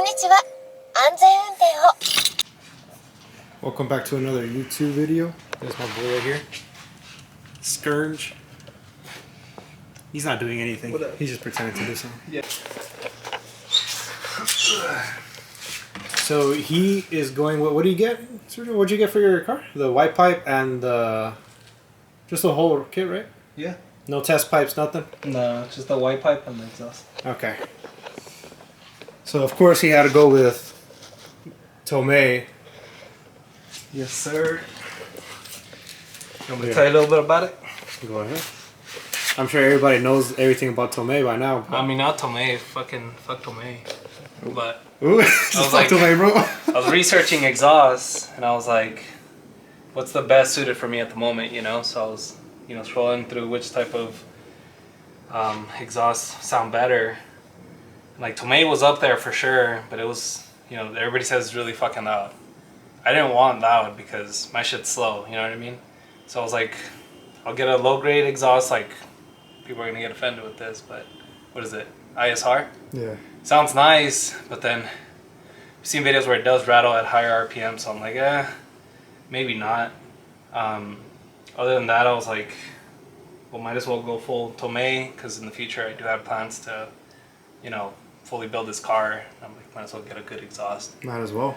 にちは。安全運転を。 Welcome back to another YouTube video. There's my boy right here. Scourge. He's not doing anything. He's just pretending to do something. Yeah. So he is going, what do you get? What'd you get for your car? The white pipe and just the whole kit, right? Yeah. No test pipes, nothing? No, just the white pipe and the exhaust. Okay. So of course he had to go with TOMEI. Yes, sir. You want me to tell you a little bit about it? Go ahead. I'm sure everybody knows everything about TOMEI by now. I mean, not TOMEI. Fuck TOMEI. But Ooh, I was TOMEI, bro. I was researching exhausts, and I was like, what's the best suited for me at the moment, you know? So I was, scrolling through which type of exhaust sound better. Like, TOMEI was up there for sure, but it was, everybody says it's really fucking loud. I didn't want loud because my shit's slow, you know what I mean? So I was like, I'll get a low grade exhaust, like, people are gonna get offended with this, but what is it? ISR? Yeah. Sounds nice, but then I've seen videos where it does rattle at higher RPM, so I'm like, maybe not. Other than that, I was like, well, might as well go full TOMEI, because in the future I do have plans to, fully build this car. I'm like, might as well get a good exhaust. Might as well.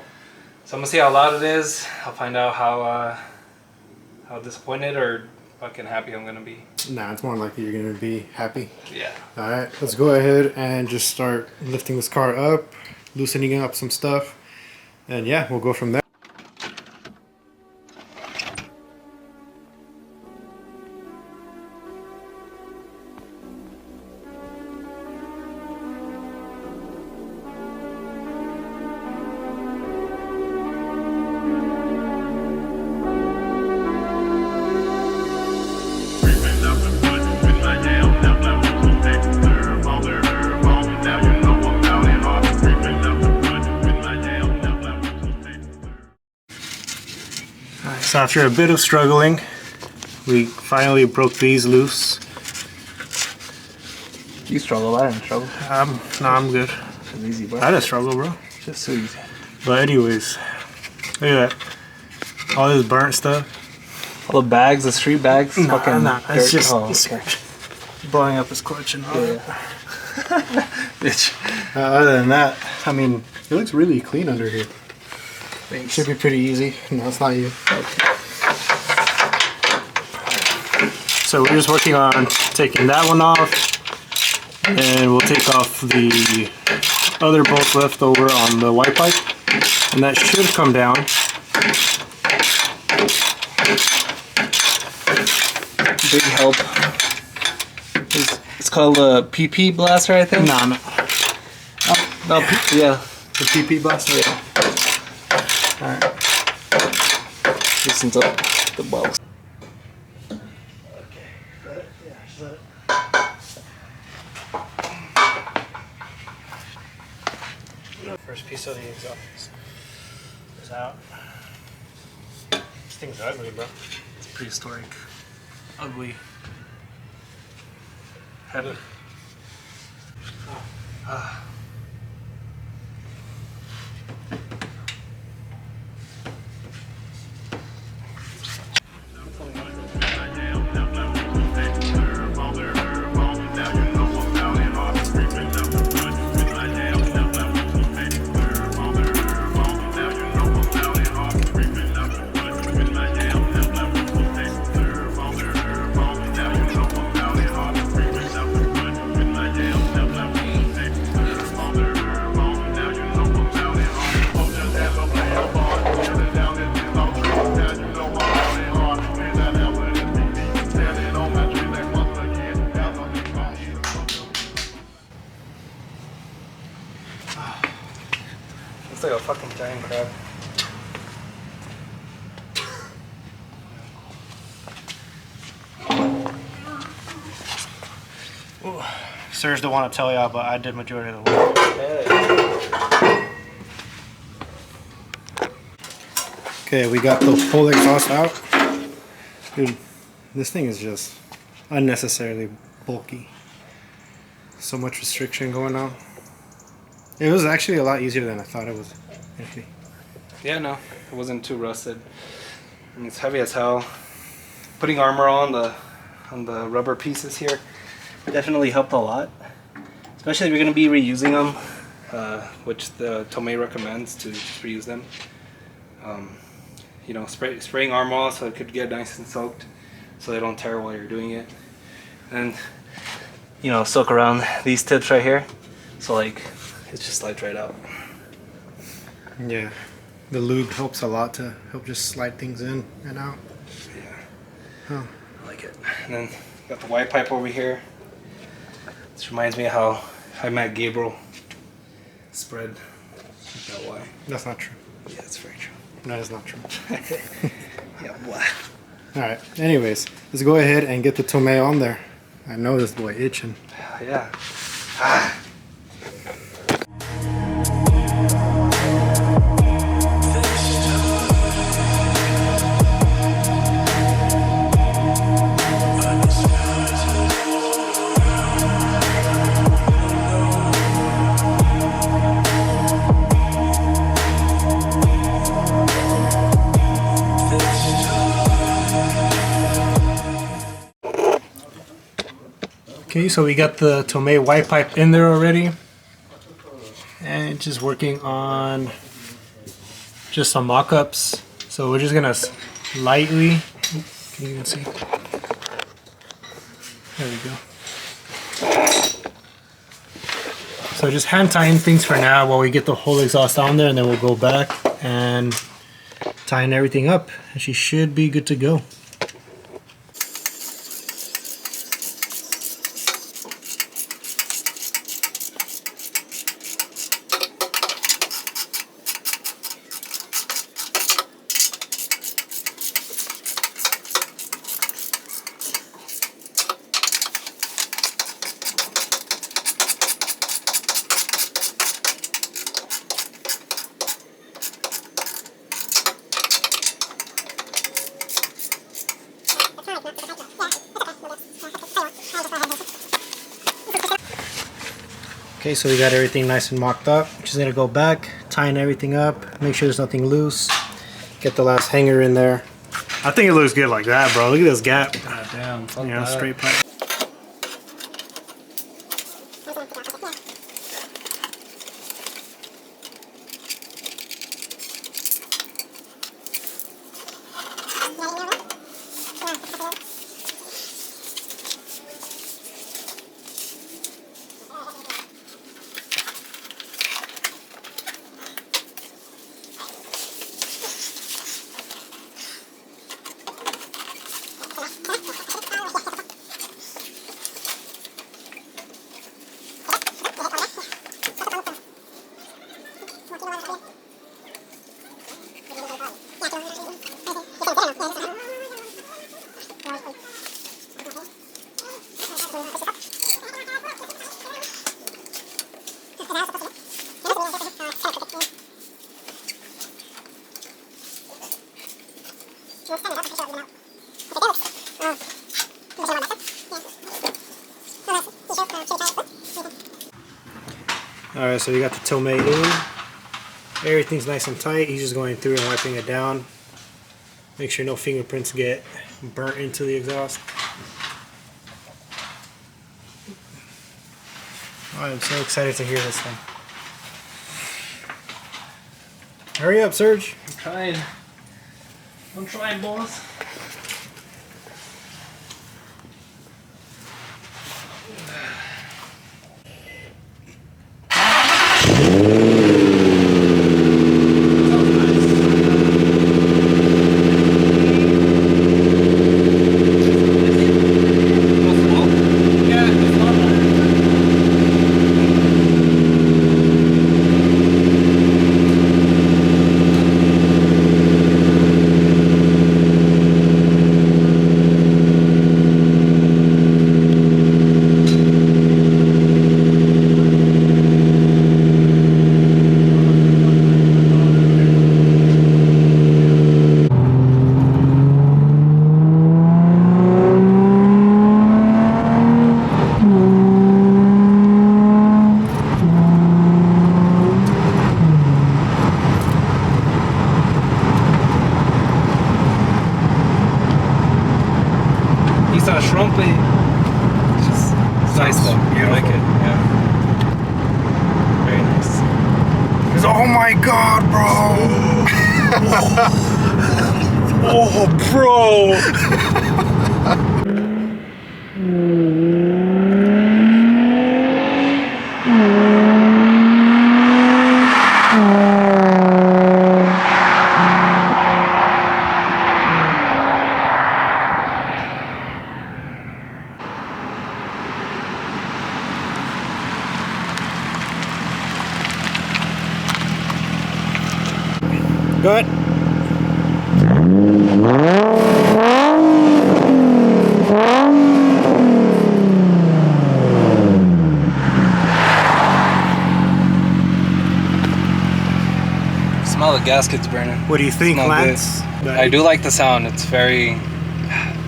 So I'm gonna see how loud it is. I'll find out how disappointed or fucking happy I'm gonna be. Nah, it's more likely you're gonna be happy. Yeah. Alright, let's go ahead and just start lifting this car up, loosening up some stuff, and yeah, we'll go from there. So after a bit of struggling, we finally broke these loose. You struggle, I didn't struggle. Nah, I'm good. It's easy, bro. I didn't struggle, bro. Just so easy. But anyways, look at that. All this burnt stuff. All the bags, the street bags. Nah, it's just okay. blowing up his clutch and all that. Bitch. Other than that, I mean, it looks really clean under here. Thanks. Should be pretty easy. No, it's not you. Okay. So we're just working on taking that one off, and we'll take off the other bolts left over on the white pipe, and that should come down. Big help. It's called a PP blaster, I think. Nah, no. Yeah. The PP blaster. Yeah. Alright. Loosens up the balls. Okay. Yeah, just let it. First piece of the exhaust is out. This thing's ugly, bro. It's prehistoric. Ugly. Heavy. Looks like a fucking giant crab. Ooh. Serge don't want to tell y'all, but I did majority of the work. Okay, we got the whole exhaust out. Dude, this thing is just unnecessarily bulky. So much restriction going on. It was actually a lot easier than I thought it was. Actually. Yeah, no, it wasn't too rusted. And it's heavy as hell. Putting armor on the rubber pieces here definitely helped a lot. Especially if you're going to be reusing them, which the TOMEI recommends to just reuse them. You know, spraying armor on so it could get nice and soaked, so they don't tear while you're doing it. And you know, soak around these tips right here, so like it just slides right out. Yeah, the lube helps a lot to help just slide things in and out. Yeah, Huh. I like it. And then got the white pipe over here. This reminds me of how I met Gabriel. Spread that way. That's not true. Yeah, it's very true. That is not true. Yeah, blah. Alright, anyways, let's go ahead and get the TOMEI on there. I know this boy itching. Yeah. Ah. Okay, so we got the TOMEI white pipe in there already. And just working on just some mock-ups. So we're just gonna lightly, can you even see? There we go. So just hand tying things for now while we get the whole exhaust on there, and then we'll go back and tighten everything up. And she should be good to go. Okay, so we got everything nice and mocked up. Just gonna go back, tighten everything up, make sure there's nothing loose. Get the last hanger in there. I think it looks good like that, bro. Look at this gap. God damn. Fuck You know, that. straight pipe. Alright, so we got the TOMEI in. Everything's nice and tight. He's just going through and wiping it down. Make sure no fingerprints get burnt into the exhaust. Oh, I'm so excited to hear this thing. Hurry up, Serge. I'm trying. I'm trying, boss. Oh my god, bro! Oh, bro! Good. Smell the gaskets burning. What do you think, Smell Lance? good. I do like the sound. It's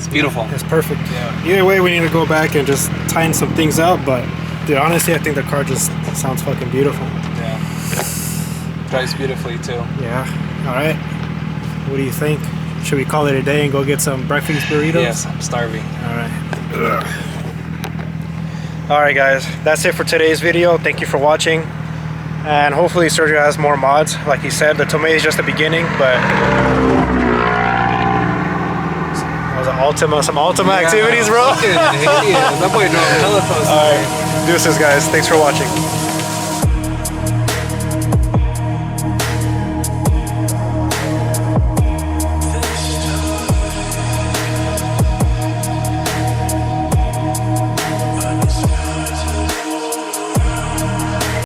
beautiful. It's perfect. Yeah. Either way, we need to go back and just tighten some things up, but dude, honestly, I think the car just sounds fucking beautiful. Yeah. Drives beautifully too. Yeah. All right. What do you think? Should we call it a day and go get some breakfast burritos? Yes, I'm starving. All right. All right, guys. That's it for today's video. Thank you for watching. And hopefully Sergio has more mods. Like he said, the TOMEI is just the beginning, but that was some Ultima activities, bro. That boy drove hella close. All right. Deuces, guys. Thanks for watching.